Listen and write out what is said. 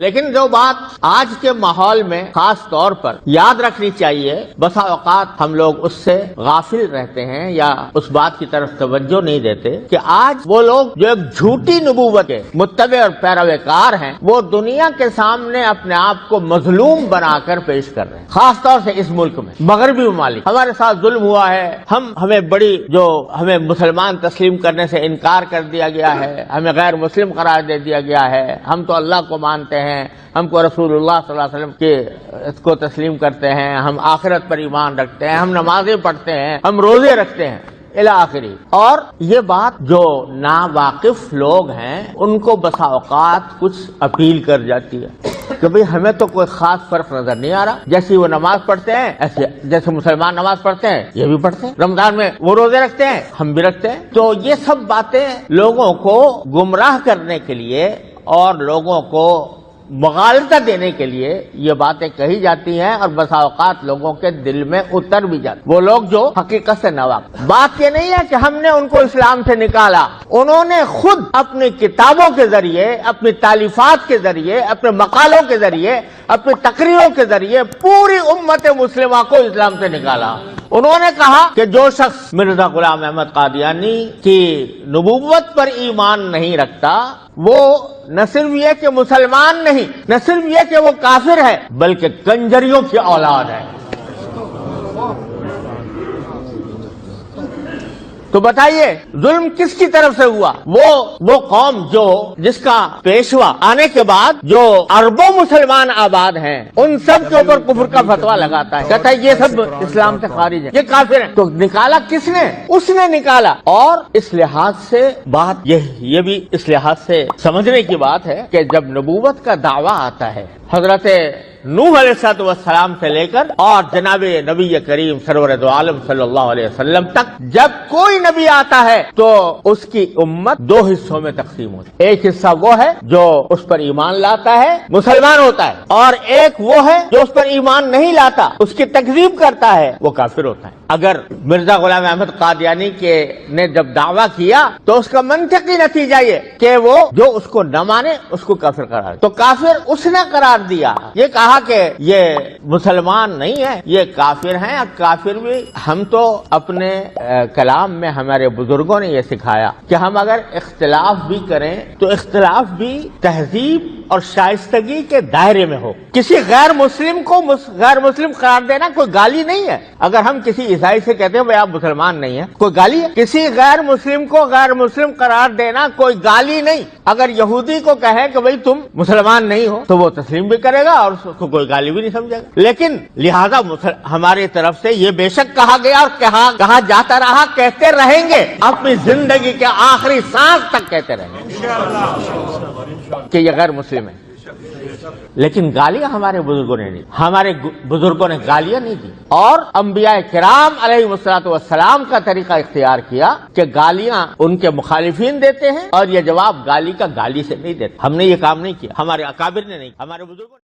لیکن جو بات آج کے ماحول میں خاص طور پر یاد رکھنی چاہیے، بسا اوقات ہم لوگ اس سے غافل رہتے ہیں یا اس بات کی طرف توجہ نہیں دیتے کہ آج وہ لوگ جو ایک جھوٹی نبوت کے متبع اور پیروکار ہیں، وہ دنیا کے سامنے اپنے آپ کو مظلوم بنا کر پیش کر رہے ہیں، خاص طور سے اس ملک میں مغربی ممالک ہمارے ساتھ ظلم ہوا ہے، ہمیں مسلمان تسلیم کرنے سے انکار کر دیا گیا ہے، ہمیں غیر مسلم قرار دے دیا گیا ہے، ہم تو اللہ کو مانتے ہیں، ہم کو رسول اللہ صلی اللہ علیہ وسلم کے کو تسلیم کرتے ہیں، ہم آخرت پر ایمان رکھتے ہیں، ہم نمازیں پڑھتے ہیں، ہم روزے رکھتے ہیں الی آخری۔ اور یہ بات جو ناواقف لوگ ہیں ان کو بسا اوقات کچھ اپیل کر جاتی ہے کہ بھئی ہمیں تو کوئی خاص فرق نظر نہیں آ رہا، جیسی وہ نماز پڑھتے ہیں ایسے جیسے مسلمان نماز پڑھتے ہیں یہ بھی پڑھتے ہیں، رمضان میں وہ روزے رکھتے ہیں ہم بھی رکھتے ہیں۔ تو یہ سب باتیں لوگوں کو گمراہ کرنے کے لیے اور لوگوں کو مغالطہ دینے کے لیے یہ باتیں کہی جاتی ہیں اور بسا اوقات لوگوں کے دل میں اتر بھی جاتی، وہ لوگ جو حقیقت سے ناواقف۔ بات یہ نہیں ہے کہ ہم نے ان کو اسلام سے نکالا، انہوں نے خود اپنی کتابوں کے ذریعے، اپنی تالیفات کے ذریعے، اپنے مقالوں کے ذریعے، اپنی تقریروں کے ذریعے پوری امت مسلمہ کو اسلام سے نکالا۔ انہوں نے کہا کہ جو شخص مرزا غلام احمد قادیانی کی نبوت پر ایمان نہیں رکھتا وہ نہ صرف یہ کہ مسلمان نہیں، نہ صرف یہ کہ وہ کافر ہے، بلکہ کنجریوں کی اولاد ہے۔ تو بتائیے ظلم کس کی طرف سے ہوا؟ وہ قوم جس کا پیشوا آنے کے بعد جو اربوں مسلمان آباد ہیں ان سب کے اوپر کفر کا فتویٰ لگاتا ہے، کہتا ہے یہ سب اسلام سے خارج ہے، یہ کافر ہیں۔ تو نکالا کس نے؟ اس نے نکالا۔ اور اس لحاظ سے بات یہ بھی اس لحاظ سے سمجھنے کی بات ہے کہ جب نبوت کا دعویٰ آتا ہے حضرت نوح علیہ السلام سے لے کر اور جناب نبی کریم سرور دو عالم صلی اللہ علیہ وسلم تک جب کوئی نبی آتا ہے تو اس کی امت دو حصوں میں تقسیم ہوتی ہے۔ ایک حصہ وہ ہے جو اس پر ایمان لاتا ہے، مسلمان ہوتا ہے، اور ایک وہ ہے جو اس پر ایمان نہیں لاتا، اس کی تکذیب کرتا ہے، وہ کافر ہوتا ہے۔ اگر مرزا غلام احمد قادیانی نے جب دعویٰ کیا تو اس کا منطقی نتیجہ یہ کہ وہ جو اس کو نہ مانے اس کو کافر قرار دیا۔ تو کافر اس نے قرار دیا، یہ کہا کہ یہ مسلمان نہیں ہے، یہ کافر ہیں۔ کافر بھی ہم تو اپنے کلام میں ہمارے بزرگوں نے یہ سکھایا کہ ہم اگر اختلاف بھی کریں تو اختلاف بھی تہذیب اور شائستگی کے دائرے میں ہو۔ کسی غیر مسلم کو غیر مسلم قرار دینا کوئی گالی نہیں ہے۔ اگر ہم کسی عیسائی سے کہتے ہیں بھائی آپ مسلمان نہیں ہیں، کوئی گالی ہے؟ کسی غیر مسلم کو غیر مسلم قرار دینا کوئی گالی نہیں۔ اگر یہودی کو کہے کہ بھائی تم مسلمان نہیں ہو تو وہ تسلیم بھی کرے گا اور اس کو کوئی گالی بھی نہیں سمجھے گا۔ لیکن لہذا ہماری طرف سے یہ بے شک کہا گیا اور کہا جاتا رہا، کہتے رہیں گے، اپنی زندگی کے آخری سانس تک کہتے رہیں گے کہ یہ غیر مسلم ہے۔ لیکن گالیاں ہمارے بزرگوں نے نہیں، ہمارے بزرگوں نے گالیاں نہیں دی، اور انبیاء کرام علیہ السلام کا طریقہ اختیار کیا کہ گالیاں ان کے مخالفین دیتے ہیں اور یہ جواب گالی کا گالی سے نہیں دیتے۔ ہم نے یہ کام نہیں کیا، ہمارے اکابر نے نہیں، ہمارے بزرگوں نے